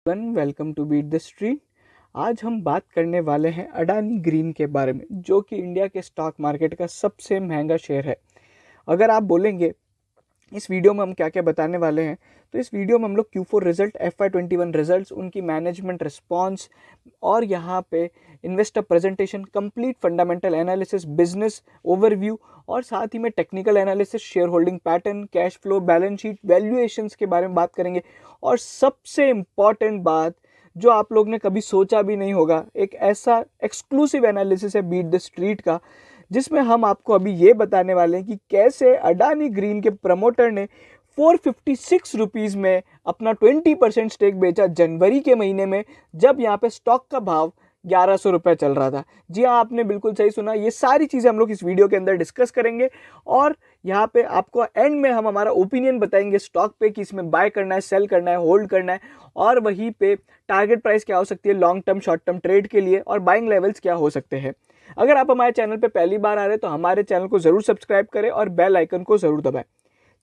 Welcome to beat the street. आज हम बात करने वाले हैं अडानी ग्रीन के बारे में, जो कि इंडिया के स्टॉक मार्केट का सबसे महंगा शेयर है। अगर आप बोलेंगे इस वीडियो में हम क्या क्या बताने वाले हैं, तो इस वीडियो में हम लोग Q4 रिजल्ट, FY21 रिजल्ट्स, उनकी मैनेजमेंट रिस्पॉन्स और यहाँ पे investor presentation, complete fundamental analysis, business overview और साथ ही में technical analysis, share holding pattern, cash flow, balance sheet, valuations के बारे में बात करेंगे। और सबसे इम्पॉर्टेंट बात जो आप लोग ने कभी सोचा भी नहीं होगा, एक ऐसा एक्सक्लूसिव एनालिसिस है बीट द स्ट्रीट का, जिसमें हम आपको अभी ये बताने वाले हैं कि कैसे अडानी ग्रीन के प्रमोटर ने 456 रुपीज़ में अपना 20% स्टेक बेचा जनवरी के महीने में, जब यहाँ पे स्टॉक का भाव 1100 रुपये चल रहा था। जी हाँ, आपने बिल्कुल सही सुना। ये सारी चीज़ें हम लोग इस वीडियो के अंदर डिस्कस करेंगे और यहाँ पे आपको एंड में हम हमारा ओपिनियन बताएंगे स्टॉक पे कि इसमें बाय करना है, सेल करना है, होल्ड करना है, और वहीं पे टारगेट प्राइस क्या हो सकती है long term, short term trade के लिए, और बाइंग लेवल्स क्या हो सकते हैं। अगर आप हमारे चैनल पे पहली बार आ रहे हैं तो हमारे चैनल को जरूर सब्सक्राइब करें और बेल आइकन को जरूर दबाएं।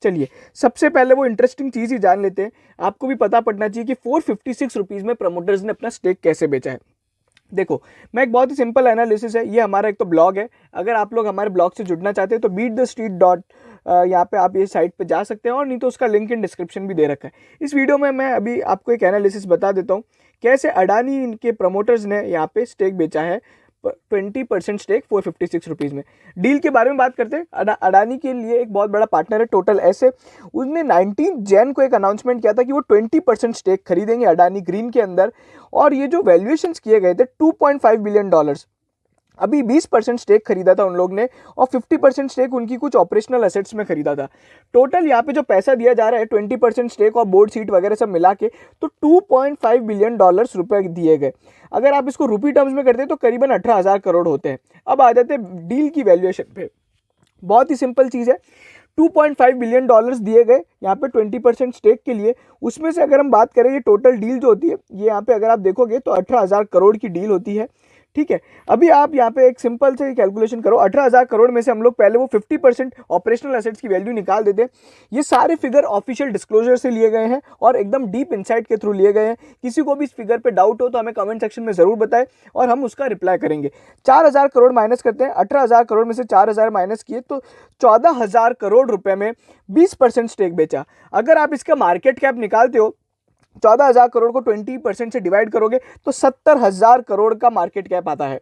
चलिए, सबसे पहले वो इंटरेस्टिंग चीज़ ही जान लेते हैं। आपको भी पता पड़ना चाहिए कि 456 रुपीज़ में प्रमोटर्स ने अपना स्टेक कैसे बेचा है। देखो, मैं एक बहुत ही सिंपल एनालिसिस है, ये हमारा एक तो ब्लॉग है। अगर आप लोग हमारे ब्लॉग से जुड़ना चाहते हैं तो बीट द स्ट्रीट डॉट यहाँ पे आप ये साइट पे जा सकते हैं, और नहीं तो उसका लिंक इन डिस्क्रिप्शन भी दे रखा है। इस वीडियो में मैं अभी आपको एक एनालिसिस बता देता हूँ कैसे अडानी इनके प्रमोटर्स ने यहाँ पे स्टेक बेचा है, 20% स्टेक 456 रुपीज़ में। डील के बारे में बात करते हैं। अडानी के लिए एक बहुत बड़ा पार्टनर है टोटल ऐसे, उसने 19 जैन को एक अनाउंसमेंट किया था कि वो 20% स्टेक खरीदेंगे अडानी ग्रीन के अंदर, और ये जो वैल्यूएशंस किए गए थे $2.5 बिलियन। अभी 20% स्टेक खरीदा था उन लोग ने, और 50% स्टेक उनकी कुछ ऑपरेशनल एसेट्स में खरीदा था। टोटल यहाँ पे जो पैसा दिया जा रहा है 20% स्टेक और बोर्ड सीट वगैरह सब मिला के, तो $2.5 बिलियन रुपए दिए गए। अगर आप इसको रुपी टर्म्स में करते हैं तो करीबन 18,000 करोड़ होते हैं। अब आ जाते हैं डील की वैल्यूएशन पे। बहुत ही सिंपल चीज़ है, $2.5 बिलियन दिए गए यहाँ पे 20% स्टेक के लिए। उसमें से अगर हम बात करें, ये टोटल डील जो होती है, ये यहाँ पे अगर आप देखोगे तो 18,000 करोड़ की डील होती है। ठीक है, अभी आप यहाँ पे एक सिंपल से कैलकुलेशन करो। 18,000 करोड़ में से हम लोग पहले वो 50% ऑपरेशनल एसेट्स की वैल्यू निकाल देते हैं। ये सारे फिगर ऑफिशियल डिस्क्लोजर से लिए गए हैं और एकदम डीप इनसाइट के थ्रू लिए गए हैं। किसी को भी इस फिगर पे डाउट हो तो हमें कमेंट सेक्शन में जरूर बताएं और हम उसका रिप्लाई करेंगे। 4,000 करोड़ माइनस करते हैं, 18,000 करोड़ में से 4,000 माइनस किए तो 14,000 करोड़ रुपए में 20% स्टेक बेचा। अगर आप इसका मार्केट कैप निकालते हो, 14,000 करोड़ को 20% से डिवाइड करोगे तो 70,000 करोड़ का मार्केट कैप आता है।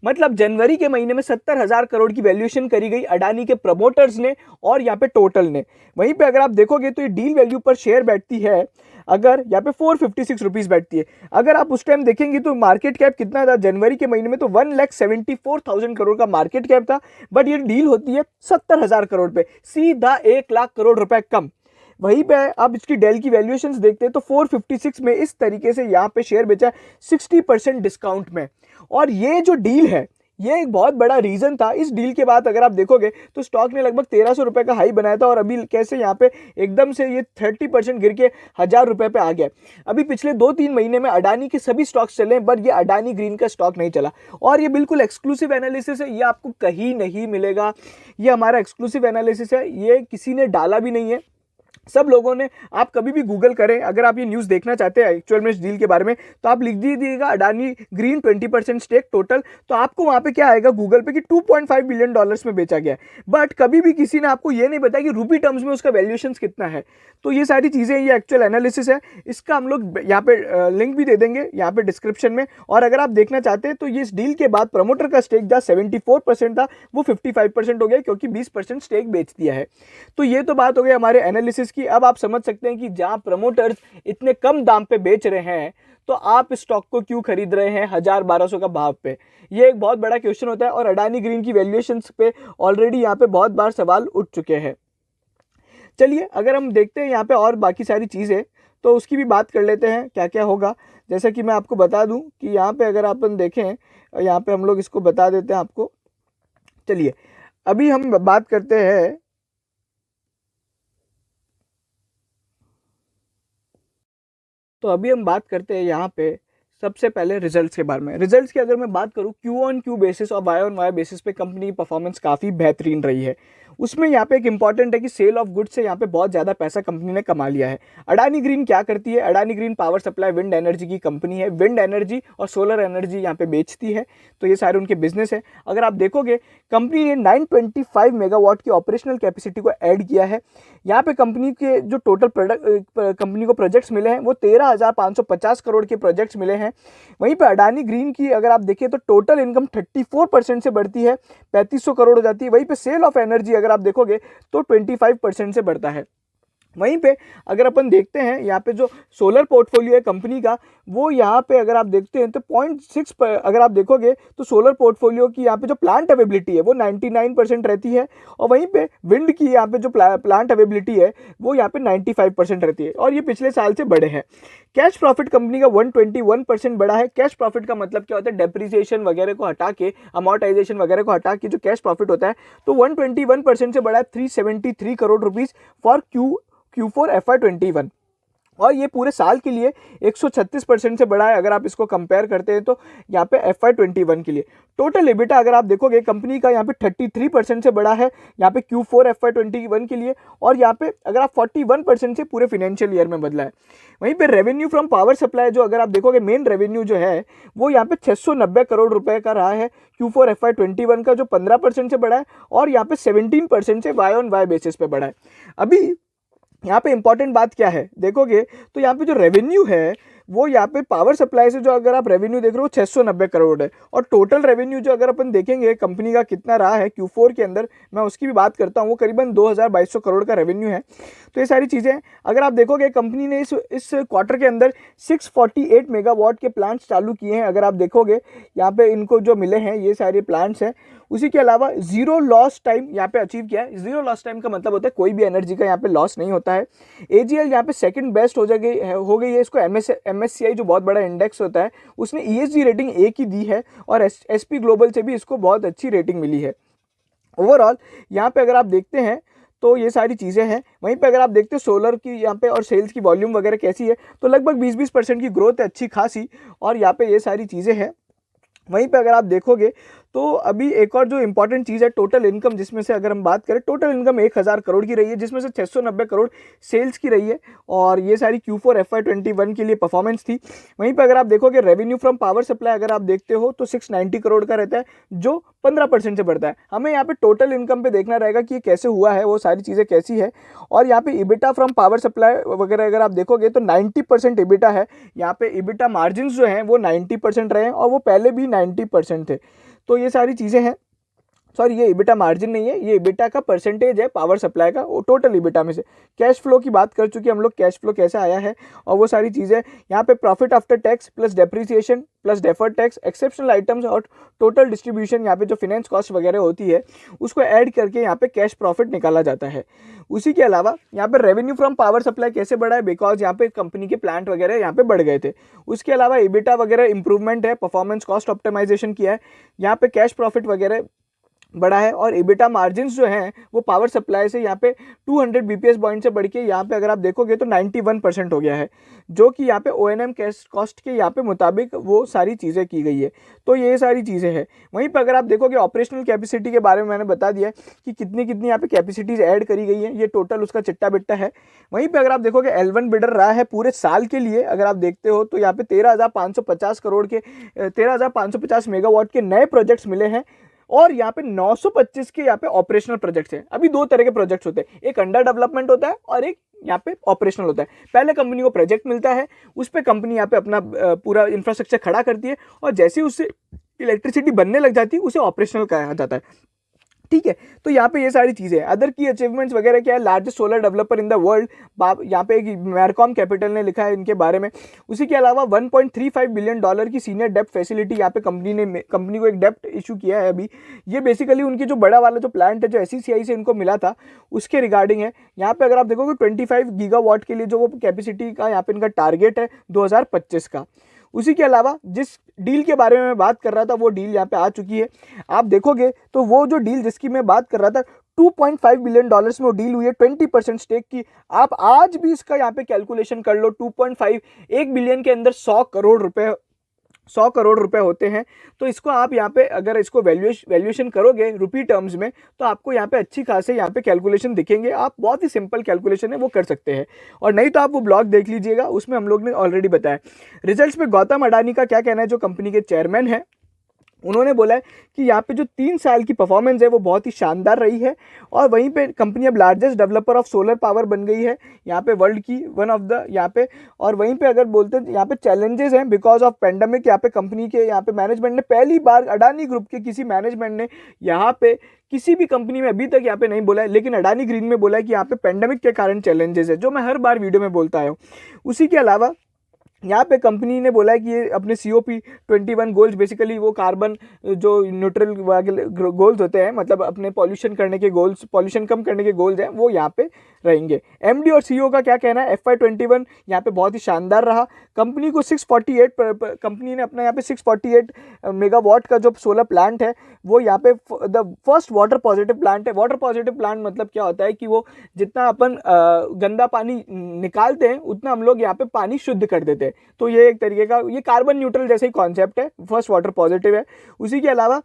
मतलब जनवरी के महीने में 70,000 करोड़ की वैल्यूएशन करी गई अडानी के प्रमोटर्स ने और यहाँ पे टोटल ने। वहीं पे अगर आप देखोगे तो ये डील वैल्यू पर शेयर बैठती है, अगर यहाँ पे 456 रुपीज बैठती है। अगर आप उस टाइम देखेंगे तो मार्केट कैप कितना था जनवरी के महीने में, तो 1,74,000 करोड़ का मार्केट कैप था, बट ये डील होती है 70,000 करोड़ पे, सीधा 1,00,000 करोड़ रुपए कम। वहीं पे अब इसकी डेल की वैल्यूएशंस देखते हैं तो 456 में इस तरीके से यहाँ पे शेयर बेचा 60% डिस्काउंट में। और ये जो डील है, ये एक बहुत बड़ा रीजन था। इस डील के बाद अगर आप देखोगे तो स्टॉक ने लगभग 1,300 रुपए का हाई बनाया था, और अभी कैसे यहाँ पे एकदम से ये 30% गिर के 1,000 रुपए पे आ गया। अभी पिछले 2-3 महीने में अडानी के सभी स्टॉक्स चले, बट ये अडानी ग्रीन का स्टॉक नहीं चला। और ये बिल्कुल एक्सक्लूसिव एनालिसिस है, ये आपको कहीं नहीं मिलेगा। ये हमारा एक्सक्लूसिव एनालिसिस है, ये किसी ने डाला भी नहीं है। सब लोगों ने, आप कभी भी गूगल करें, अगर आप ये न्यूज़ देखना चाहते हैं एक्चुअल में इस डील के बारे में, तो आप लिख दीजिएगा अडानी ग्रीन 20% स्टेक टोटल, तो आपको वहाँ पे क्या आएगा गूगल पे कि $2.5 बिलियन में बेचा गया है। बट कभी भी किसी ने आपको ये नहीं बताया कि रूपी टर्म्स में उसका वैल्यूएशन कितना है। तो ये सारी चीज़ें, ये एक्चुअल एनालिसिस है, इसका हम लोग यहाँ पे लिंक भी दे देंगे यहाँ पे डिस्क्रिप्शन में। और अगर आप देखना चाहते हैं तो ये इस डील के बाद प्रमोटर का स्टेक जहाँ 74% था वो 55% हो गया, क्योंकि 20% स्टेक बेच दिया है। तो ये तो बात हो गई हमारे एनालिसिस की। अब आप समझ सकते हैं कि जहां प्रमोटर्स इतने कम दाम पे बेच रहे हैं तो आप स्टॉक को क्यों खरीद रहे हैं 1,000-1,200 का भाव पे। ये एक बहुत बड़ा क्वेश्चन होता है, और अडानी ग्रीन की वैल्यूएशंस पे ऑलरेडी यहाँ पे बहुत बार सवाल उठ चुके हैं। चलिए, अगर हम देखते हैं यहाँ पे और बाकी सारी चीज़ें, तो उसकी भी बात कर लेते हैं क्या क्या होगा। जैसा कि मैं आपको बता दूं कि यहाँ पे अगर अपन देखें, यहाँ पे हम लोग इसको बता देते हैं आपको। चलिए, अभी हम बात करते हैं, तो अभी हम बात करते हैं यहाँ पे सबसे पहले रिजल्ट्स के बारे में। रिजल्ट्स की अगर मैं बात करूँ, क्यू ऑन क्यू बेसिस और वाई ऑन वाई बेसिस पे कंपनी की परफॉर्मेंस काफ़ी बेहतरीन रही है। उसमें यहाँ पे एक इंपॉर्टेंट है कि सेल ऑफ गुड्स से यहाँ पे बहुत ज़्यादा पैसा कंपनी ने कमा लिया है। अडानी ग्रीन क्या करती है? Adani green power supply wind energy की कंपनी है, विंड एनर्जी और सोलर एनर्जी यहाँ पे बेचती है। तो ये सारे उनके बिजनेस है। अगर आप देखोगे कंपनी ने 925 मेगावाट की ऑपरेशनल कैपेसिटी को ऐड किया है। यहाँ पे कंपनी के जो टोटल कंपनी को प्रोजेक्ट्स मिले हैं वो 13,550 करोड़ के प्रोजेक्ट्स मिले हैं। वहीं पे अडानी ग्रीन की अगर आप देखिए तो टोटल इनकम 34% से बढ़ती है, 3500 करोड़ हो जाती है। वहीं पे सेल ऑफ एनर्जी अगर आप देखोगे तो 25% से बढ़ता है। वहीं पे अगर अपन देखते हैं यहाँ पे जो सोलर पोर्टफोलियो है कंपनी का, वो यहाँ पे अगर आप देखते हैं तो 0.6 पर अगर आप देखोगे तो सोलर पोर्टफोलियो की यहाँ पे जो प्लांट अवेबिलिटी है वो 99% रहती है, और वहीं पे विंड की यहाँ पे जो प्लांट अवेबिलिटी है वो यहाँ पे 95% रहती है, और ये पिछले साल से बढ़े हैं। कैश प्रॉफिट कंपनी का 121% बढ़ा है। कैश प्रॉफिट का मतलब क्या होता है? डेप्रिसिएशन वगैरह को हटा के, अमोर्टाइजेशन वगैरह को हटा के जो कैश प्रॉफिट होता है, तो 121% से बढ़ा है 373 crore rupees for Q4 FY21, और ये पूरे साल के लिए 136% से बढ़ा है अगर आप इसको कंपेयर करते हैं तो यहाँ पे FY21 के लिए। टोटल एबिटा अगर आप देखोगे कंपनी का यहाँ पे 33% से बढ़ा है यहाँ पे Q4 FY21 के लिए, और यहाँ पे अगर आप 41% से पूरे फाइनेंशियल ईयर में बदला है। वहीं पे रेवेन्यू फ्रॉम पावर सप्लाई जो अगर आप देखोगे मेन रेवेन्यू जो है वो यहाँ पे 690 करोड़ रुपए का रहा है Q4 FY21 का, जो 15% से बढ़ा है, और यहाँ पे 17% से Y on Y बेसिस पे बढ़ा है। अभी यहाँ पे इंपॉर्टेंट बात क्या है देखोगे तो यहाँ पे जो रेवेन्यू है वो यहाँ पे पावर सप्लाई से जो अगर आप रेवेन्यू देख रहे हो 690 करोड़ है, और टोटल रेवेन्यू जो अगर अपन देखेंगे कंपनी का कितना रहा है Q4 के अंदर, मैं उसकी भी बात करता हूँ, वो करीबन 2200 करोड़ का रेवेन्यू है। तो ये सारी चीज़ें अगर आप देखोगे कंपनी ने इस क्वार्टर के अंदर 648 मेगावाट के प्लांट्स चालू किए हैं। अगर आप देखोगे यहाँ पे इनको जो मिले हैं ये सारे प्लांट्स हैं। उसी के अलावा जीरो लॉस टाइम यहाँ पे अचीव किया है। जीरो लॉस टाइम का मतलब होता है कोई भी एनर्जी का यहाँ पे लॉस नहीं होता है। AGL यहाँ पे सेकंड बेस्ट हो गई है। इसको MSCI जो बहुत बड़ा इंडेक्स होता है उसने ESG रेटिंग A की दी है, और SP ग्लोबल से भी इसको बहुत अच्छी रेटिंग मिली है। ओवरऑल यहाँ पे अगर आप देखते हैं तो ये सारी चीज़ें हैं। वहीं पे अगर आप देखते हैं सोलर की यहाँ पे और सेल्स की वॉल्यूम वगैरह कैसी है, तो लगभग 20% की ग्रोथ है अच्छी खासी, और यहाँ पे ये सारी चीज़ें हैं। वहीं पे अगर आप देखोगे तो अभी एक और जो इंपॉर्टेंट चीज़ है टोटल इनकम, जिसमें से अगर हम बात करें टोटल इनकम 1000 करोड़ की रही है, जिसमें से 690 करोड़ सेल्स की रही है, और ये सारी Q4 FY21 के लिए परफॉर्मेंस थी। वहीं पे अगर आप देखोगे रेवेन्यू फ्रॉम पावर सप्लाई अगर आप देखते हो तो 690 करोड़ का रहता है, जो 15% से बढ़ता है। हमें यहाँ पे टोटल इनकम पे देखना रहेगा कि ये कैसे हुआ है, वो सारी चीज़ें कैसी है। और यहाँ पे इबिटा फ्रॉम पावर सप्लाई वगैरह अगर आप देखोगे तो 90% इबिटा है। यहाँ पे इबिटा मार्जिन जो हैं वो 90% रहे हैं, और वो पहले भी 90% थे। तो ये सारी चीज़ें हैं। सॉरी, ये इबिटा मार्जिन नहीं है, ये इबिटा का परसेंटेज है पावर सप्लाई का, वो टोटल इबिटा में से। कैश फ्लो की बात कर चुके हम लोग, कैश फ्लो कैसे आया है और वो सारी चीज़ें। यहाँ पे profit after tax plus depreciation plus deferred tax, exceptional items और टोटल डिस्ट्रीब्यूशन, यहाँ पे जो फाइनेंस कॉस्ट वगैरह होती है उसको ऐड करके यहाँ पे कैश प्रॉफिट निकाला जाता है। उसी के अलावा यहाँ पे रेवेन्यू फ्रॉम पावर सप्लाई कैसे बढ़ा है, बिकॉज यहाँ पे कंपनी के प्लांट वगैरह यहाँ पे बढ़ गए थे। उसके अलावा इबिटा वगैरह इंप्रूवमेंट है, परफॉर्मेंस कॉस्ट ऑप्टिमाइजेशन किया है, यहाँ पे कैश प्रॉफिट वगैरह बढ़ा है, और इबिटा मार्जिन्स जो हैं वो पावर सप्लाई से यहाँ पे 200 BPS पॉइंट से बढ़ के यहाँ पे अगर आप देखोगे तो 91% हो गया है, जो कि यहाँ पे O&M कैश कॉस्ट के यहाँ पे मुताबिक वो सारी चीज़ें की गई है। तो ये सारी चीज़ें हैं। वहीं पे अगर आप देखोगे ऑपरेशनल कैपेसिटी के बारे में मैंने बता दिया है कि कितनी कितनी यहाँ पे कैपेसिटीज़ ऐड करी गई हैं, ये टोटल उसका चिट्टा बिट्टा है। वहीं पर अगर आप देखोगे L1 बिडर रहा है पूरे साल के लिए, अगर आप देखते हो तो यहाँ पे 13,550 करोड़ के 13,550 मेगावाट के नए प्रोजेक्ट्स मिले हैं, और यहाँ पे 925 के यहाँ पे ऑपरेशनल प्रोजेक्ट्स हैं। अभी दो तरह के प्रोजेक्ट्स होते हैं, एक अंडर डेवलपमेंट होता है और एक यहाँ पे ऑपरेशनल होता है। पहले कंपनी को प्रोजेक्ट मिलता है, उस पर कंपनी यहाँ पे अपना पूरा इंफ्रास्ट्रक्चर खड़ा करती है, और जैसे ही उससे इलेक्ट्रिसिटी बनने लग जाती है उसे ऑपरेशनल कहा जाता है। ठीक है, तो यहाँ पे ये सारी चीज़ें हैं। अदर की अचीवमेंट्स वगैरह क्या है, largest solar developer in the world, यहाँ पे एक मैरकॉम कैपिटल ने लिखा है इनके बारे में। उसी के अलावा $1.35 बिलियन की सीनियर डेप्ट फैसिलिटी यहाँ पे कंपनी को एक डेप्ट इशू किया है अभी। ये बेसिकली उनकी जो बड़ा वाला जो प्लांट है जो SECI से इनको मिला था उसके रिगार्डिंग है। यहाँ पे अगर आप देखोगे 25 गीगावाट के लिए जो वो कैपेसिटी का यहाँ पे इनका टारगेट है 2025 का। उसी के अलावा जिस डील के बारे में मैं बात कर रहा था वो डील यहाँ पे आ चुकी है। आप देखोगे तो वो जो डील जिसकी मैं बात कर रहा था 2.5 बिलियन डॉलर्स में वो डील हुई है, 20% स्टेक की। आप आज भी इसका यहाँ पे कैलकुलेशन कर लो, 2.5 1 बिलियन के अंदर 100 करोड़ रुपए 100 करोड़ रुपए होते हैं। तो इसको आप यहाँ पे अगर इसको वैल्यूएशन करोगे रुपी टर्म्स में, तो आपको यहाँ पे अच्छी खासे यहाँ पे कैलकुलेशन दिखेंगे। आप बहुत ही सिंपल कैलकुलेशन है वो कर सकते हैं, और नहीं तो आप वो ब्लॉग देख लीजिएगा, उसमें हम लोग ने ऑलरेडी बताया। रिजल्ट्स में गौतम अडानी का क्या कहना है, जो कंपनी के चेयरमैन है, उन्होंने बोला है कि यहाँ पे जो 3 साल की परफॉर्मेंस है वो बहुत ही शानदार रही है, और वहीं पे कंपनी अब largest developer of solar power बन गई है यहाँ पे वर्ल्ड की, वन ऑफ द यहाँ पे। और वहीं पे अगर बोलते हैं यहाँ पे चैलेंजेस हैं बिकॉज ऑफ पेंडेमिक, यहाँ पे कंपनी के यहाँ पे मैनेजमेंट ने पहली बार, अडानी ग्रुप के किसी मैनेजमेंट ने यहाँ पे किसी भी कंपनी में अभी तक यहाँ पे नहीं बोला है, लेकिन अडानी ग्रीन में बोला है कि यहाँ पे पेंडेमिक के कारण चैलेंजेस है, जो मैं हर बार वीडियो में बोलता आया हूँ। उसी के अलावा यहाँ पे कंपनी ने बोला है कि ये अपने COP21 गोल्स, बेसिकली वो कार्बन जो न्यूट्रल गोल्स होते हैं, मतलब अपने पॉल्यूशन करने के गोल्स, पॉल्यूशन कम करने के गोल्स हैं, वो यहाँ पे रहेंगे। MD और CEO का क्या कहना है, FY21 यहाँ पे बहुत ही शानदार रहा। कंपनी को 648 कंपनी ने अपना यहाँ पे 648 मेगावाट का जो सोलर प्लांट है वो यहाँ पे the first water positive plant है। वाटर पॉजिटिव प्लांट मतलब क्या होता है कि वो जितना अपन गंदा पानी निकालते हैं उतना हम लोग यहाँ पे पानी शुद्ध कर देते हैं। तो ये एक तरीके का, ये कार्बन न्यूट्रल जैसे ही कॉन्सेप्ट है, फर्स्ट वाटर पॉजिटिव है। उसी के अलावा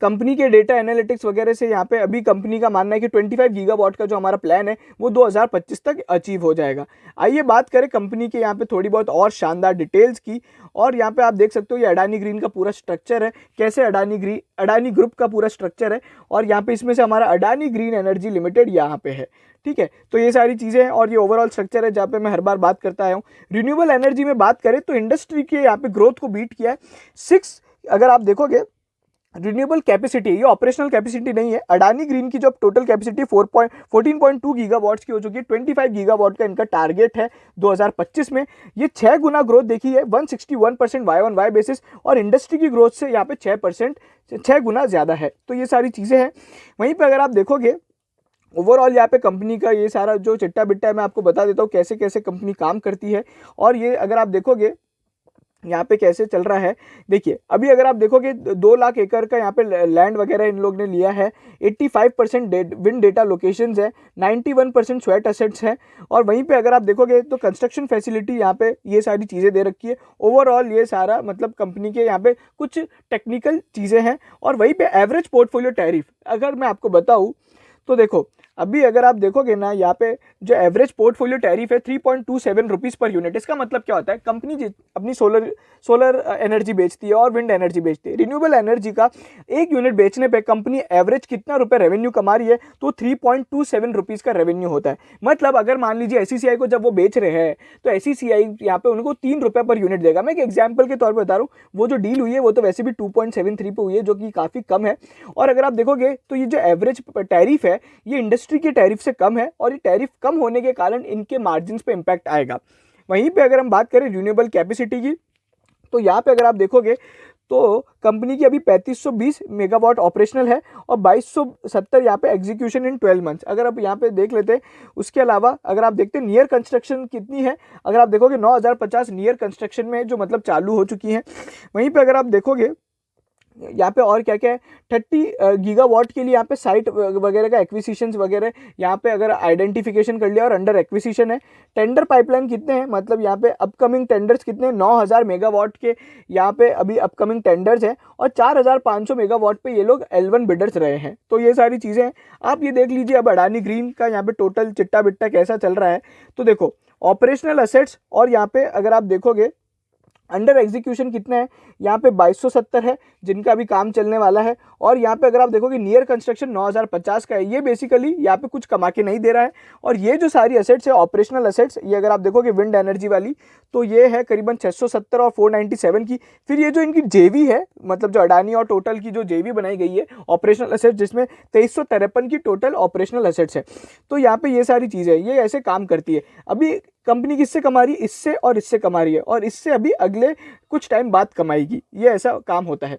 कंपनी के डेटा एनालिटिक्स वगैरह से यहाँ पे अभी कंपनी का मानना है कि 25 गीगावाट का जो हमारा प्लान है वो 2025 तक अचीव हो जाएगा। आइए बात करें कंपनी के यहाँ पे थोड़ी बहुत और शानदार डिटेल्स की, और यहाँ पे आप देख सकते हो ये अडानी ग्रीन का पूरा स्ट्रक्चर है, कैसे अडानी ग्रुप का पूरा स्ट्रक्चर है, और यहाँ पे इसमें से हमारा अडानी ग्रीन एनर्जी लिमिटेड यहाँ पे है। ठीक है, तो ये सारी चीज़ें हैं, और ये ओवरऑल स्ट्रक्चर है जहाँ पे मैं हर बार बात करता आया हूँ। रिन्यूएबल एनर्जी में बात करें तो इंडस्ट्री के यहाँ पे ग्रोथ को बीट किया है 6, अगर आप देखोगे रिन्यूएबल कैपेसिटी, ये ऑपरेशनल कैपेसिटी नहीं है। अडानी ग्रीन की जो टोटल कैपेसिटी 14.2 गीगावाट्स की हो चुकी है, 25 गीगावाट का इनका टारगेट है 2025 में। ये 6 गुना ग्रोथ देखी है, 161% Y-on-Y बेसिस, और इंडस्ट्री की ग्रोथ से यहाँ पे 6 गुना ज़्यादा है। तो ये सारी चीज़ें हैं। वहीं पर अगर आप देखोगे ओवरऑल यहाँ पे कंपनी का ये सारा जो चिट्टा बिट्टा है, मैं आपको बता देता हूँ कैसे कैसे कंपनी काम करती है, और ये अगर आप देखोगे यहाँ पे कैसे चल रहा है। देखिए अभी अगर आप देखोगे 2 लाख एकड़ का यहाँ पे लैंड वगैरह इन लोग ने लिया है, 85% विंड डेटा लोकेशंस है, 91% स्वेट एसेट्स हैं, और वहीं पे अगर आप देखोगे तो कंस्ट्रक्शन फैसिलिटी यहाँ पे ये सारी चीज़ें दे रखी है। ओवरऑल ये सारा मतलब कंपनी के यहाँ पे कुछ टेक्निकल चीज़ें हैं। और वहीं पे एवरेज पोर्टफोलियो टैरिफ अगर मैं आपको बताऊँ तो देखो अभी अगर आप देखोगे ना, यहाँ पे जो एवरेज पोर्टफोलियो टैरिफ है 3.27 रुपीज़ पर यूनिट। इसका मतलब क्या होता है, कंपनी अपनी सोलर एनर्जी बेचती है और विंड एनर्जी बेचती है। रिन्यूएबल एनर्जी का एक यूनिट बेचने पे कंपनी एवरेज कितना रुपए रेवेन्यू कमा रही है, तो 3.27 रुपीज़ का रेवेन्यू होता है। मतलब अगर मान लीजिए SCCI को जब वो बेच रहे हैं तो SCCI यहाँ पे उनको 3 रुपये पर यूनिट देगा। मैं एक एग्जाम्पल के तौर पर बता रहा हूँ, वो जो डील हुई है वो तो वैसे भी 2.73 पे हुई है, जो कि काफ़ी कम है। और अगर आप देखोगे तो ये जो एवरेज टैरिफ है ये इंडस्ट्री के टैरिफ से कम है, और ये टैरिफ कम होने के कारण इनके मार्जिन्स पे इंपैक्ट आएगा। वहीं पे अगर हम बात करें रिन्यूएबल कैपेसिटी की, तो यहाँ पे अगर आप देखोगे तो कंपनी की अभी 3520 मेगावाट ऑपरेशनल है और 2270 यहाँ पे एग्जीक्यूशन इन 12 मंथ्स। अगर आप यहाँ पे देख लेते हैं, उसके अलावा अगर आप देखते हैं नियर कंस्ट्रक्शन कितनी है, अगर आप देखोगे 9050 नियर कंस्ट्रक्शन में, जो मतलब चालू हो चुकी हैं। वहीं पे अगर आप देखोगे यहाँ पे और क्या क्या है, 30 गीगावाट के लिए यहाँ पे साइट वगैरह का एक्विजिशंस वगैरह यहाँ पे अगर आइडेंटिफिकेशन कर लिया और अंडर एक्विजिशन है। टेंडर पाइपलाइन कितने हैं, मतलब यहाँ पे अपकमिंग टेंडर्स कितने हैं, 9000 मेगावाट के यहाँ पे अभी अपकमिंग टेंडर्स हैं, और 4500 मेगावाट पे ये लोग L1 बिडर्स रहे हैं। तो ये सारी चीज़ें हैं, आप ये देख लीजिए। अब अडानी ग्रीन का यहाँ पे टोटल चिट्टा बिट्टा कैसा चल रहा है, तो देखो ऑपरेशनल असेट्स, और यहाँ पे अगर आप देखोगे अंडर एग्जीक्यूशन कितना है, यहाँ पे 2270 है जिनका अभी काम चलने वाला है। और यहाँ पे अगर आप देखोगे नियर कंस्ट्रक्शन 9050 का है। ये बेसिकली यहाँ पे कुछ कमा के नहीं दे रहा है। और ये जो सारी असेट्स है ऑपरेशनल असेट्स, ये अगर आप देखोगे विंड एनर्जी वाली, तो ये है करीबन 670 और 497 की। फिर ये जो इनकी जेवी है, मतलब जो अडानी और टोटल की जो जेवी बनाई गई है ऑपरेशनल असेट्स, जिसमें 2353 की टोटल ऑपरेशनल असेट्स है। तो यहाँ पे ये सारी चीज़ें ये ऐसे काम करती है। अभी कंपनी किससे कमा रही है, इससे और इससे कमा रही है, और इससे अभी अगले कुछ टाइम बाद कमाएगी। ये ऐसा काम होता है।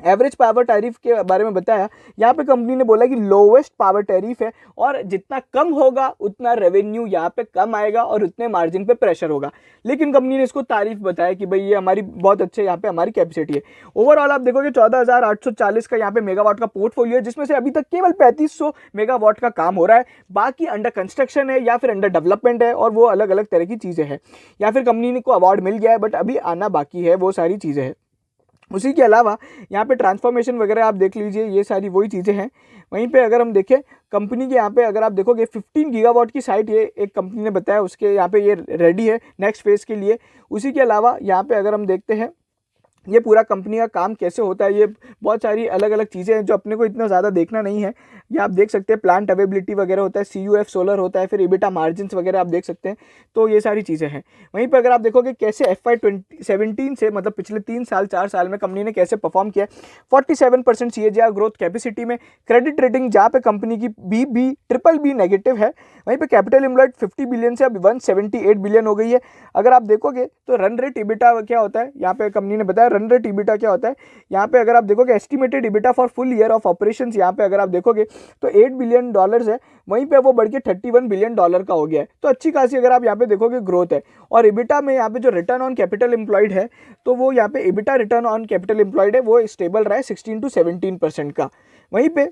एवरेज पावर टैरिफ के बारे में बताया, यहाँ पे कंपनी ने बोला कि लोवेस्ट पावर टैरिफ है और जितना कम होगा उतना रेवेन्यू यहाँ पे कम आएगा और उतने मार्जिन पे प्रेशर होगा। लेकिन कंपनी ने इसको तारीफ बताया कि भाई ये हमारी बहुत अच्छे यहाँ पे हमारी कैपेसिटी है। ओवरऑल आप देखोगे 14,840 का यहाँ पे मेगावाट का पोर्टफोलियो है, जिसमें से अभी तक केवल 3500 मेगावाट का काम हो रहा है, बाकी अंडर कंस्ट्रक्शन है या फिर अंडर डेवलपमेंट है और वो अलग अलग तरह की चीज़ें हैं, या फिर कंपनी को अवार्ड मिल गया है बट अभी आना बाकी है, वो सारी चीज़ें हैं। उसी के अलावा यहाँ पे ट्रांसफॉर्मेशन वगैरह आप देख लीजिए, ये सारी वही चीज़ें हैं। वहीं पे अगर हम देखें कंपनी के यहाँ पे अगर आप देखोगे 15 गीगावाट की साइट ये एक कंपनी ने बताया, उसके यहाँ पे ये रेडी है नेक्स्ट फेज़ के लिए। उसी के अलावा यहाँ पे अगर हम देखते हैं ये पूरा कंपनी का काम कैसे होता है, ये बहुत सारी अलग अलग चीज़ें हैं जो अपने को इतना ज़्यादा देखना नहीं है। ये आप देख सकते हैं प्लांट अवेबिलिटी वगैरह होता है, CUF सोलर होता है, फिर EBITDA मार्जिन्स वगैरह आप देख सकते हैं, तो ये सारी चीज़ें हैं। वहीं पर अगर आप देखोगे कैसे FY 2017 से मतलब पिछले 4 साल में कंपनी ने कैसे परफॉर्म किया, 47% CAGR ग्रोथ कैपेसिटी में, क्रेडिट रेटिंग जहाँ पे कंपनी की BBB नेगेटिव है। वहीं पे कैपिटल एम्प्लॉयड 50 बिलियन से अभी 178 बिलियन हो गई है। अगर आप देखोगे तो रन रेट EBITDA क्या होता है, यहाँ पे कंपनी ने बताया रन रेट EBITDA क्या होता है। यहाँ पे अगर आप देखोगे estimated EBITDA for full year of operations, यहाँ पे अगर आप देखोगे तो $8 बिलियन है, वहीं पे वो बढ़ के $31 बिलियन का हो गया है। तो अच्छी खासी अगर आप यहाँ पे देखोगे ग्रोथ है। और EBITDA में यहाँ पे जो रिटर्न ऑन कैपिटल एम्प्लॉयड है, तो वो यहाँ पे EBITDA return on capital employed है वो स्टेबल रहा है 16 to 17% का। वहीं पे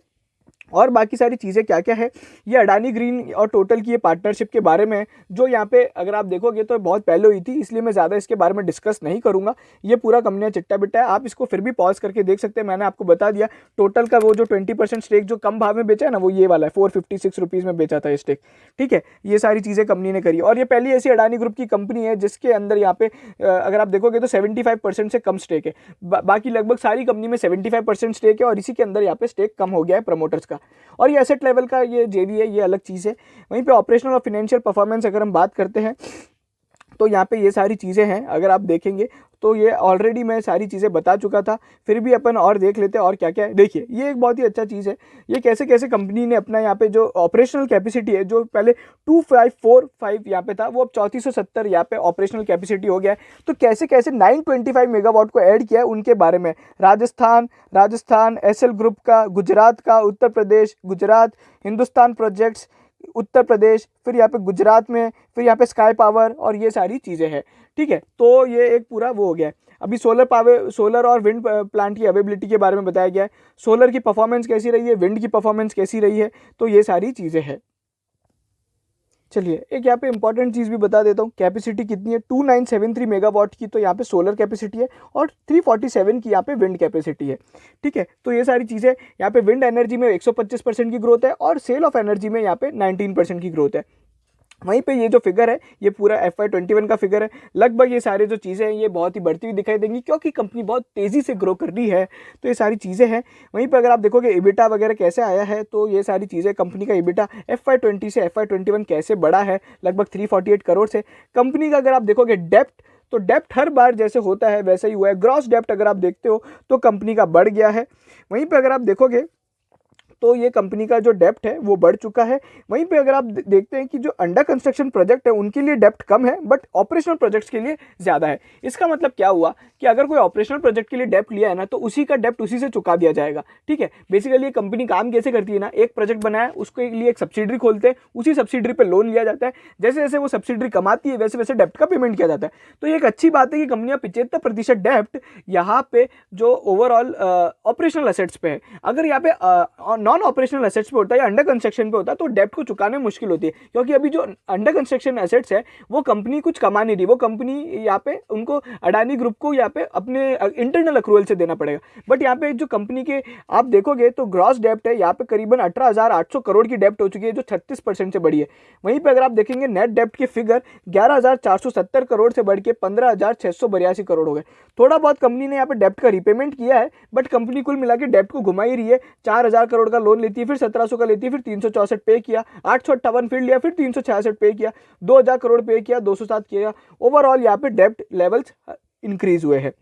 और बाकी सारी चीज़ें क्या क्या है, ये अडानी ग्रीन और टोटल की ये पार्टनरशिप के बारे में, जो यहाँ पे अगर आप देखोगे तो बहुत पहले हुई थी, इसलिए मैं ज़्यादा इसके बारे में डिस्कस नहीं करूँगा। ये पूरा कंपनी चिट्टा बिट्टा है, आप इसको फिर भी पॉज करके देख सकते हैं। मैंने आपको बता दिया टोटल का वो जो 20% स्टेक जो कम भाव में बेचा है ना, वो ये वाला है, 456 रुपीज़ में बेचा था ये स्टेक। ठीक है, ये सारी चीज़ें कंपनी ने करी और ये पहली ऐसी अडानी ग्रुप की कंपनी है जिसके अंदर यहाँ पे अगर आप देखोगे तो 75% से कम स्टेक है। बाकी लगभग सारी कंपनी में 75% स्टेक है और इसी के अंदर यहाँ पे स्टेक कम हो गया है प्रमोटर्स का। और ये एसेट लेवल का ये JV है, ये अलग चीज़ है। वहीं पे ऑपरेशनल और फाइनेंशियल परफॉर्मेंस अगर हम बात करते हैं तो यहाँ पे ये सारी चीज़ें हैं, अगर आप देखेंगे तो ये ऑलरेडी मैं सारी चीज़ें बता चुका था, फिर भी अपन और देख लेते हैं और क्या क्या है। देखिए ये एक बहुत ही अच्छा चीज़ है, ये कैसे कैसे कंपनी ने अपना यहाँ पे जो ऑपरेशनल कैपेसिटी है, जो पहले 2545 यहाँ पे था, वो अब 3470 यहाँ पे ऑपरेशनल कैपेसिटी हो गया है। तो कैसे कैसे 925 मेगावाट को ऐड किया है उनके बारे में, राजस्थान SL ग्रुप का, गुजरात का, उत्तर प्रदेश, गुजरात, हिंदुस्तान प्रोजेक्ट्स उत्तर प्रदेश, फिर यहाँ पे गुजरात में, फिर यहाँ पे स्काई पावर और ये सारी चीज़ें हैं। ठीक है, तो ये एक पूरा वो हो गया है। अभी सोलर और विंड प्लांट की अवेबिलिटी के बारे में बताया गया है, सोलर की परफॉर्मेंस कैसी रही है, विंड की परफॉर्मेंस कैसी रही है, तो ये सारी चीज़ें हैं। चलिए एक यहाँ पे इंपॉर्टेंट चीज़ भी बता देता हूँ, कैपेसिटी कितनी है, 2973 मेगावाट की तो यहाँ पे सोलर कैपेसिटी है और 347 की यहाँ पे विंड कैपेसिटी है। ठीक है, तो ये सारी चीज़ें, यहाँ पे विंड एनर्जी में 125% की ग्रोथ है और सेल ऑफ एनर्जी में यहाँ पे 19% की ग्रोथ है। वहीं पे ये जो फिगर है ये पूरा FY 21 का फिगर है। लगभग ये सारे जो चीज़ें हैं ये बहुत ही बढ़ती हुई दिखाई देंगी क्योंकि कंपनी बहुत तेज़ी से ग्रो कर रही है, तो ये सारी चीज़ें हैं। वहीं पे अगर आप देखोगे EBITDA वगैरह कैसे आया है, तो ये सारी चीज़ें, कंपनी का EBITDA FY 20 से FY 21 कैसे बढ़ा है, लगभग 348 करोड़ से। कंपनी का अगर आप देखोगे डेप्ट, तो डेप्ट हर बार जैसे होता है वैसे ही हुआ है। ग्रॉस डेप्ट अगर आप देखते हो तो कंपनी का बढ़ गया है। वहीं पर अगर आप देखोगे तो ये कंपनी का जो डेप्ट है वो बढ़ चुका है। वहीं पे अगर आप देखते हैं कि जो अंडर कंस्ट्रक्शन प्रोजेक्ट है उनके लिए डेप्ट कम है बट ऑपरेशनल प्रोजेक्ट्स के लिए ज़्यादा है। इसका मतलब क्या हुआ कि अगर कोई ऑपरेशनल प्रोजेक्ट के लिए डेप्ट लिया है ना, तो उसी का डेप्ट उसी से चुका दिया जाएगा। ठीक है, बेसिकली ये कंपनी काम कैसे करती है ना, एक प्रोजेक्ट बनाया उसके लिए एक सब्सिडरी खोलते हैं, उसी सब्सिडरी पर लोन लिया जाता है, जैसे जैसे वो सब्सिडरी कमाती है वैसे वैसे डेप्ट का पेमेंट किया जाता है। तो ये एक अच्छी बात है कि कंपनियां 75% डेप्ट यहाँ पे जो ओवरऑल ऑपरेशनल एसेट्स पे है। अगर यहाँ पे नॉन ऑपरेशनल एसेट्स पे होता है या अंडर कंस्ट्रक्शन पे होता है तो डेप्ट को चुकाने में मुश्किल होती है, क्योंकि अभी जो अंडर कंस्ट्रक्शन एसेट्स है वो कंपनी कुछ कमा नहीं रही, वो कंपनी यहाँ पे उनको अडानी ग्रुप को यहाँ पे अपने इंटरनल अक्रूवल से देना पड़ेगा। बट यहाँ पे जो कंपनी के आप देखोगे तो ग्रॉस डेप्ट है यहाँ पे करीबन 18,800 करोड़ की डेप्ट हो चुकी है, जो 36% से बढ़ी है। वहीं पे अगर आप देखेंगे नेट डेप्ट की फिगर 11,470 करोड़ से बढ़ के 15,682 करोड़ हो गए। थोड़ा बहुत कंपनी ने यहाँ पे डेप्ट का रिपेमेंट किया है, बट कंपनी कुल मिला के डेप्ट को घुमा ही रही है। 4,000 करोड़ का लोन लेती है, फिर 1,700 का लेती है, फिर 364 पे किया, 858 फिर लिया, फिर 366 पे किया, 2,000 करोड़ पे किया, 207 किया। ओवरऑल यहाँ पे डेप्ट लेवल्स इंक्रीज हुए हैं।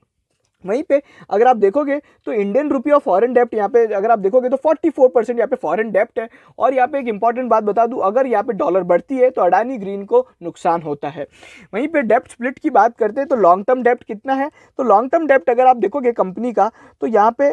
वहीं पे अगर आप देखोगे तो इंडियन रुपी और फॉरेन डेप्ट यहाँ पे अगर आप देखोगे तो 44% यहाँ पे फॉरेन डेप्ट है। और यहाँ पे एक इंपॉर्टेंट बात बता दूं, अगर यहाँ पे डॉलर बढ़ती है तो अडानी ग्रीन को नुकसान होता है। वहीं पे डेप्ट स्प्लिट की बात करते हैं तो लॉन्ग टर्म डेप्ट कितना है, तो लॉन्ग टर्म डेप्ट अगर आप देखोगे कंपनी का तो यहाँ पे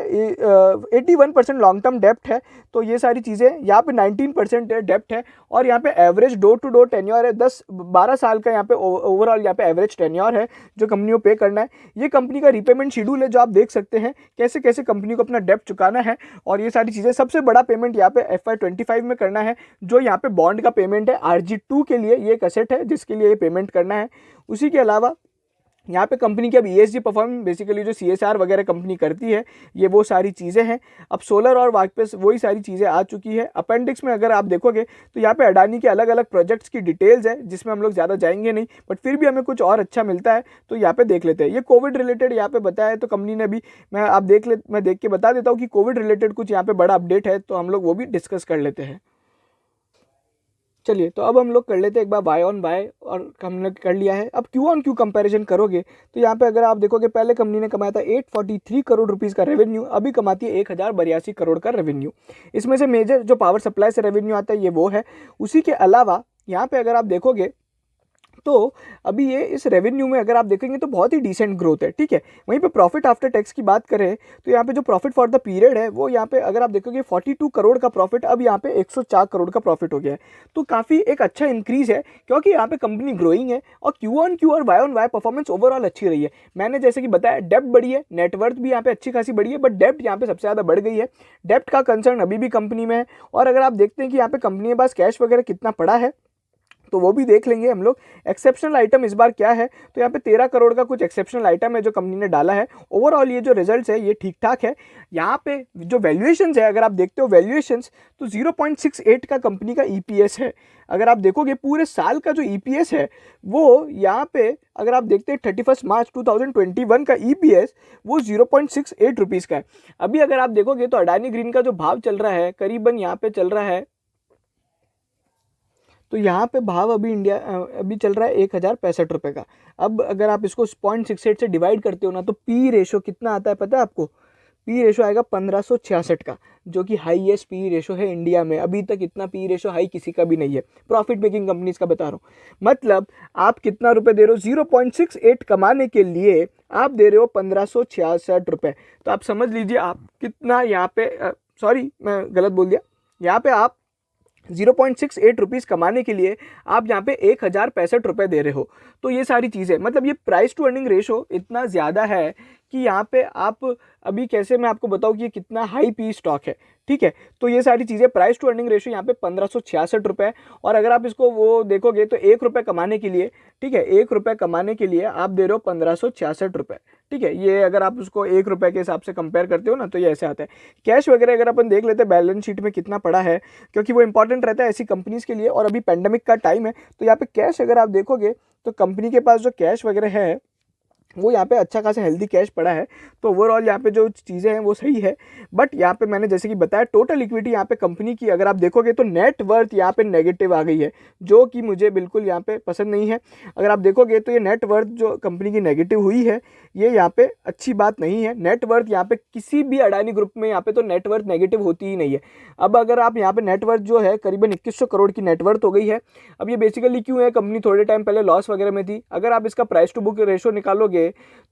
81% लॉन्ग टर्म डेप्ट है। तो ये सारी चीज़ें यहाँ पे 19% डेप्ट है। और यहाँ पे average door to door tenure है 10-12 साल का यहाँ पे ओवरऑल यहाँ पे एवरेज टेन्योर है जो कंपनी को पे करना है। ये कंपनी का रिपेमेंट शेड्यूल है जो आप देख सकते हैं कैसे कैसे कंपनी को अपना डेप्ट चुकाना है। और ये सारी चीज़ें, सबसे बड़ा पेमेंट यहाँ पे FY25 में करना है जो यहाँ पे बॉन्ड का पेमेंट है RG2 के लिए। ये एक एसेट है जिसके लिए ये पेमेंट करना है। उसी के अलावा यहाँ पे कंपनी की अब ESG परफॉर्मेंस, बेसिकली जो CSR वगैरह कंपनी करती है, ये वो सारी चीज़ें हैं। अब सोलर और वाइपस वही सारी चीज़ें आ चुकी है। अपेंडिक्स में अगर आप देखोगे तो यहाँ पे अडानी के अलग अलग प्रोजेक्ट्स की डिटेल्स है जिसमें हम लोग ज़्यादा जाएंगे नहीं, बट फिर भी हमें कुछ और अच्छा मिलता है तो यहाँ पे देख लेते हैं। ये कोविड रिलेटेड यहाँ पे बताया है तो कंपनी ने भी, मैं देख के बता देता हूँ कि कोविड रिलेटेड कुछ यहाँ पे बड़ा अपडेट है तो हम लोग वो भी डिस्कस कर लेते हैं। चलिए, तो अब हम लोग कर लेते हैं एक बार वाई ऑन वाई, और हमने कर लिया है। अब क्यू ऑन क्यू कंपैरिजन करोगे तो यहाँ पे अगर आप देखोगे पहले कंपनी ने कमाया था 843 करोड़ रुपीस का रेवेन्यू, अभी कमाती है 1082 करोड़ का रेवेन्यू। इसमें से मेजर जो पावर सप्लाई से रेवेन्यू आता है ये वो है। उसी के अलावा यहाँ पे अगर आप देखोगे तो अभी ये इस रेवेन्यू में अगर आप देखेंगे तो बहुत ही डिसेंट ग्रोथ है, ठीक है। वहीं पे प्रॉफिट आफ्टर टैक्स की बात करें तो यहाँ पे जो प्रॉफिट फॉर द पीरियड है वो यहाँ पे अगर आप देखोगे 42 करोड़ का प्रॉफिट, अब यहाँ पे 104 करोड़ का प्रॉफिट हो गया है। तो काफ़ी एक अच्छा इंक्रीज है क्योंकि यहाँ पे कंपनी ग्रोइंग है और क्यू ऑन क्यू और Y on Y performance overall अच्छी रही है। मैंने जैसे कि बताया डेप्ट बढ़ी है, नेटवर्थ भी यहाँ पे अच्छी खासी बढ़ी है, बट डेप्ट यहाँ पे सबसे ज़्यादा बढ़ गई है। डेप्ट का कंसर्न अभी भी कंपनी में है। और अगर आप देखते हैं कि यहाँ पे कंपनी के पास कैश वगैरह कितना पड़ा है तो वो भी देख लेंगे हम लोग। एक्सेप्शनल आइटम इस बार क्या है, तो यहाँ पे 13 करोड़ का कुछ एक्सेप्शनल आइटम है जो कंपनी ने डाला है। ओवरऑल ये जो रिजल्ट्स है ये ठीक ठाक है। यहाँ पे जो वैल्यूएशंस है अगर आप देखते हो वैल्यूएशंस तो 0.68 का कंपनी का EPS है। अगर आप देखोगे पूरे साल का जो EPS है वो यहाँ पे अगर आप देखते हैं 31 मार्च 2021 का EPS वो 0.68 रुपीज़ का है। अभी अगर आप देखोगे तो अडानी ग्रीन का जो भाव चल रहा है करीबन यहाँ पे चल रहा है, तो यहाँ पे भाव अभी चल रहा है 1065 रुपये का। अब अगर आप इसको 0.68 से डिवाइड करते हो ना तो पी रेशो कितना आता है पता है आपको? पी रेशो आएगा 1566 का, जो कि हाईएस्ट पी रेशो है इंडिया में। अभी तक इतना पी रेशो हाई किसी का भी नहीं है, प्रॉफिट मेकिंग कंपनीज का बता रहा हूँ। मतलब आप कितना रुपए दे रहे हो, 0.68 कमाने के लिए आप दे रहे हो 1566 रुपये। तो आप समझ लीजिए आप कितना यहाँ पे, सॉरी मैं गलत बोल दिया, यहाँ पे आप 0.68 रुपीज़ कमाने के लिए आप यहाँ पे 1065 रुपये दे रहे हो। तो ये सारी चीज़ें, मतलब ये प्राइस टू अर्निंग रेशो इतना ज़्यादा है कि यहाँ पे आप अभी कैसे मैं आपको बताऊँ कि ये कितना हाई पी स्टॉक है, ठीक है। तो ये सारी चीज़ें, प्राइस टू अर्निंग रेशो यहाँ पे 1566 रुपये। और अगर आप इसको वो देखोगे तो 1 रुपये कमाने के लिए, ठीक है, 1 रुपये कमाने के लिए आप दे रहे हो 1566 रुपये, ठीक है। ये अगर आप उसको 1 रुपये के हिसाब से कंपेयर करते हो ना तो ये ऐसे आता है। कैश वगैरह अगर अपन देख लेते हैं बैलेंस शीट में कितना पड़ा है, क्योंकि वो इंपॉर्टेंट रहता है ऐसी कंपनीज के लिए। और अभी पेंडेमिक का टाइम है तो यहाँ पे कैश अगर आप देखोगे तो कंपनी के पास जो कैश वगैरह है वो यहाँ पे अच्छा खासा हेल्दी कैश पड़ा है। तो ओवरऑल यहाँ पे जो चीज़ें हैं वो सही है। बट यहाँ पे मैंने जैसे कि बताया टोटल इक्विटी यहाँ पे कंपनी की अगर आप देखोगे तो नेट वर्थ यहाँ पे नेगेटिव आ गई है, जो कि मुझे बिल्कुल यहाँ पे पसंद नहीं है। अगर आप देखोगे तो ये नेट वर्थ जो कंपनी की नेगेटिव हुई है ये यहाँ पे अच्छी बात नहीं है। नेट वर्थ यहाँ पे किसी भी अडानी ग्रुप में यहाँ पे तो नेट वर्थ नेगेटिव होती ही नहीं है। अब अगर आप यहाँ पे नेट वर्थ जो है करीबन 2100 करोड़ की नेट वर्थ हो गई है। अब ये बेसिकली क्यों है, कंपनी थोड़े टाइम पहले लॉस वगैरह में थी। अगर आप इसका प्राइस टू बुक रेशो निकालोगे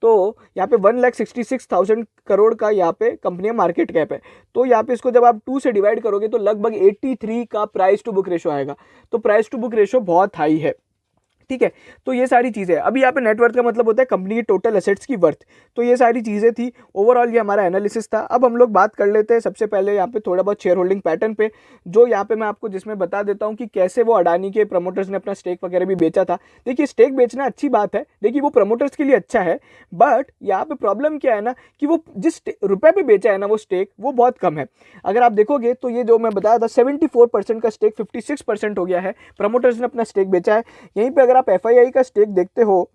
तो यहाँ पे 1,66,000 करोड़ का यहाँ पे कंपनी मार्केट कैप है। तो यहाँ पे इसको जब आप 2 से डिवाइड करोगे तो लगभग 83 का प्राइस टू बुक रेशो आएगा। तो प्राइस टू बुक रेशो बहुत हाई है, ठीक है। तो ये सारी चीज़ें, अभी यहाँ पे नेटवर्थ का मतलब होता है कंपनी की टोटल एसेट्स की वर्थ। तो ये सारी चीज़ें थी, ओवरऑल ये हमारा एनालिसिस था। अब हम लोग बात कर लेते हैं सबसे पहले यहाँ पे थोड़ा बहुत शेयर होल्डिंग पैटर्न पे, जो यहाँ पे मैं आपको जिसमें बता देता हूँ कि कैसे वो अडानी के प्रमोटर्स ने अपना स्टेक वगैरह भी बेचा था। देखिए स्टेक बेचना अच्छी बात है, देखिए वो प्रमोटर्स के लिए अच्छा है, बट यहाँ पे प्रॉब्लम क्या है ना कि वो जिस रुपये पे बेचा है ना वो स्टेक वो बहुत कम है। अगर आप देखोगे तो ये जो मैं बताया था 74% का स्टेक 56% हो गया है, प्रमोटर्स ने अपना स्टेक बेचा है। यहीं पर अगर आप FII का स्टेक देखते हो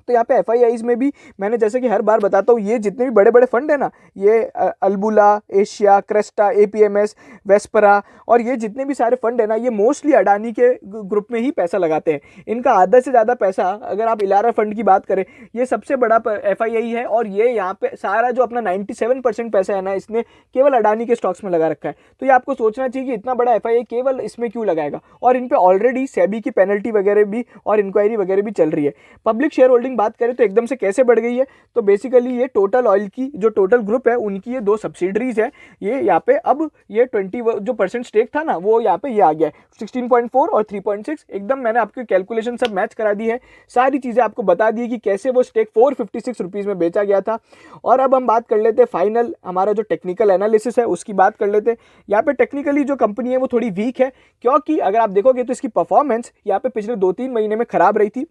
तो यहाँ पे एफआईआईज में भी मैंने जैसे कि हर बार बताता हूँ, ये जितने भी बड़े बड़े फंड है ना, ये अल्बुला, एशिया, क्रेस्टा, एपीएमएस, वेस्परा और ये जितने भी सारे फंड है ना, ये मोस्टली अडानी के ग्रुप में ही पैसा लगाते हैं। इनका आधा से ज़्यादा पैसा, अगर आप इलारा फंड की बात करें, ये सबसे बड़ा एफआईआई है और ये यहाँ पे सारा जो अपना 97% पैसा है ना, इसने केवल अडानी के स्टॉक्स में लगा रखा है। तो ये आपको सोचना चाहिए कि इतना बड़ा एफआईआई केवल इसमें क्यों लगाएगा, और इन पे ऑलरेडी सेबी की पेनल्टी वगैरह भी और इंक्वायरी वगैरह भी चल रही है। पब्लिक शेयर होल्डिंग बात करें तो एकदम से कैसे बढ़ गई है, तो बेसिकली ये टोटल ऑयल की जो टोटल ग्रुप है उनकी ये 2 सब्सिडरीज है, ये यहाँ पे अब ये 20 जो परसेंट स्टेक था ना, वो यहाँ पे ये आ गया है 16.4 और 3.6। एकदम मैंने आपकी कैलकुलेशन सब मैच करा दी है, सारी चीज़ें आपको बता दी कि कैसे वो स्टेक 456 रुपीज़ में बेचा गया था। और अब हम बात कर लेते हैं फाइनल हमारा जो टेक्निकल एनालिसिस है उसकी बात कर लेते हैं। यहाँ पे टेक्निकली जो कंपनी है वो थोड़ी वीक है, क्योंकि अगर आप देखोगे तो इसकी परफॉर्मेंस यहाँ पे पिछले 2-3 महीने में खराब रही थी।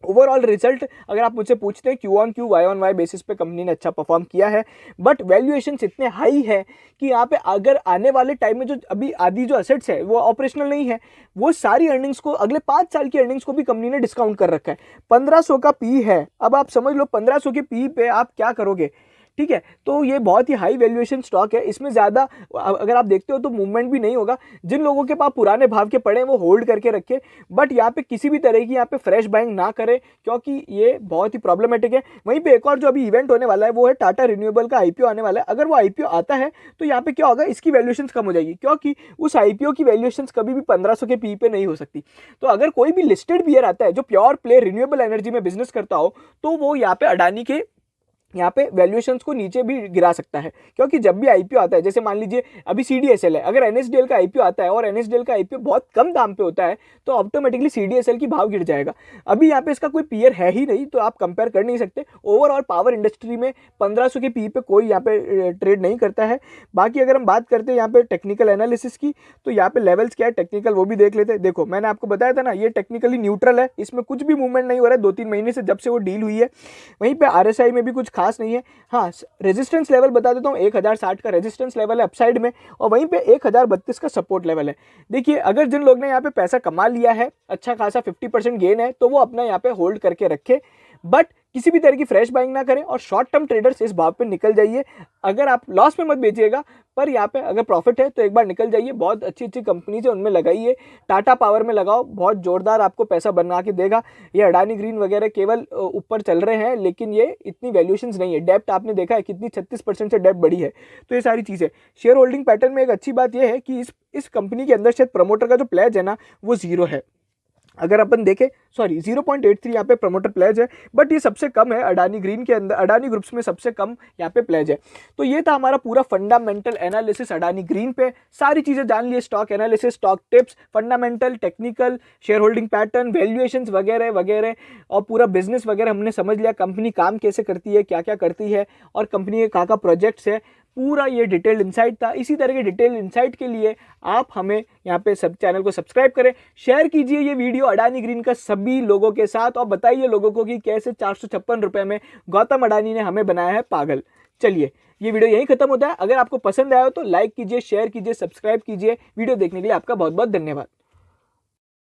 ओवरऑल रिजल्ट अगर आप मुझसे पूछते हैं Q on Q Y on Y basis पे कंपनी ने अच्छा परफॉर्म किया है, बट वैल्यूएशंस इतने हाई है कि यहाँ पे अगर आने वाले टाइम में जो अभी आधी जो असेट्स है वो ऑपरेशनल नहीं है, वो सारी अर्निंग्स को अगले 5 साल की अर्निंग्स को भी कंपनी ने डिस्काउंट कर रखा है। 1500 का पी है, अब आप समझ लो 1500 के पी पे आप क्या करोगे, ठीक है। तो ये बहुत ही हाई वैल्यूएशन स्टॉक है, इसमें ज़्यादा अगर आप देखते हो तो मूवमेंट भी नहीं होगा। जिन लोगों के पास पुराने भाव के पड़े हैं वो होल्ड करके रखे, बट यहाँ पे किसी भी तरह की यहाँ पे फ्रेश बाइंग ना करें, क्योंकि ये बहुत ही प्रॉब्लमेटिक है। वहीं पे एक और जो अभी इवेंट होने वाला है वो है टाटा रिन्यूएबल का आईपीओ आने वाला है। अगर वो आईपीओ आता है तो यहाँ पे क्या होगा, इसकी वैल्यूएशन कम हो जाएगी, क्योंकि उस आईपीओ की वैल्यूएशन कभी भी 1500 के पी पे नहीं हो सकती। तो अगर कोई भी लिस्टेड बियर आता है जो प्योर प्ले रिन्यूएबल एनर्जी में बिजनेस करता हो, तो वो यहाँ पे अडानी के यहाँ पे वैल्यूएशंस को नीचे भी गिरा सकता है, क्योंकि जब भी आईपीओ आता है, जैसे मान लीजिए अभी सीडीएसएल है, अगर एनएसडीएल का आईपीओ आता है और एनएसडीएल का आईपीओ बहुत कम दाम पे होता है तो ऑटोमेटिकली सीडीएसएल की भाव गिर जाएगा। अभी यहाँ पे इसका कोई पीयर है ही नहीं, तो आप कंपेयर कर नहीं सकते। ओवरऑल पावर इंडस्ट्री में 1500 के पी पे कोई यहाँ पे ट्रेड नहीं करता है। बाकी अगर हम बात करते हैं यहाँ पे टेक्निकल एनालिसिस की, तो यहाँ पे लेवल्स क्या है टेक्निकल वो भी देख लेते हैं। देखो मैंने आपको बताया था ना, ये टेक्निकली न्यूट्रल है, इसमें कुछ भी मूवमेंट नहीं हो रहा है 2-3 महीने से जब से वो डील हुई है। वहीं पे आरएसआई में भी कुछ खास नहीं है। हाँ, रेजिस्टेंस लेवल बता देता हूँ, 1060 का रेजिस्टेंस लेवल है अपसाइड में, और वहीं पे 1032 का सपोर्ट लेवल है। देखिए अगर जिन लोग ने यहाँ पे पैसा कमा लिया है, अच्छा खासा 50% गेन है, तो वो अपना यहाँ पे होल्ड करके रखे, बट किसी भी तरह की फ्रेश बाइंग ना करें और शॉर्ट टर्म ट्रेडर्स इस भाव पे निकल जाइए। अगर आप लॉस में मत बेचिएगा, पर यहाँ पे अगर प्रॉफिट है तो एक बार निकल जाइए। बहुत अच्छी अच्छी कंपनीज है, उनमें लगाइए। टाटा पावर में लगाओ, बहुत जोरदार आपको पैसा बना के देगा। ये अडानी ग्रीन वगैरह केवल ऊपर चल रहे हैं, लेकिन ये इतनी वैल्यूएशंस नहीं है। डेप्ट आपने देखा है कितनी, 36% से डेप्ट बढ़ी है। तो ये सारी चीज़ें शेयर होल्डिंग पैटर्न में एक अच्छी बात यह है कि इस कंपनी के अंदर शायद प्रमोटर का जो प्लेज है ना वो 0 है। अगर अपन देखें, सॉरी 0.83 यहाँ पे प्रमोटर प्लेज है, बट ये सबसे कम है अडानी ग्रीन के अंदर, अडानी ग्रुप्स में सबसे कम यहाँ पे प्लेज है। तो ये था हमारा पूरा फंडामेंटल एनालिसिस अडानी ग्रीन पे। सारी चीज़ें जान लिए, stock analysis, stock tips, fundamental, technical, share holding pattern, valuations वगैरह वगैरह, और पूरा बिजनेस वगैरह हमने समझ लिया, कंपनी काम कैसे करती है, क्या क्या करती है, और कंपनी के कहाँ प्रोजेक्ट्स है। पूरा ये डिटेल्ड इंसाइट था। इसी तरह के डिटेल्ड इंसाइट के लिए आप हमें यहाँ पे सब चैनल को सब्सक्राइब करें, शेयर कीजिए ये वीडियो अडानी ग्रीन का सभी लोगों के साथ, और बताइए लोगों को कि कैसे 456 रुपये में गौतम अडानी ने हमें बनाया है पागल। चलिए ये वीडियो यहीं खत्म होता है। अगर आपको पसंद आया हो तो लाइक कीजिए, शेयर कीजिए, सब्सक्राइब कीजिए। वीडियो देखने के लिए आपका बहुत बहुत धन्यवाद।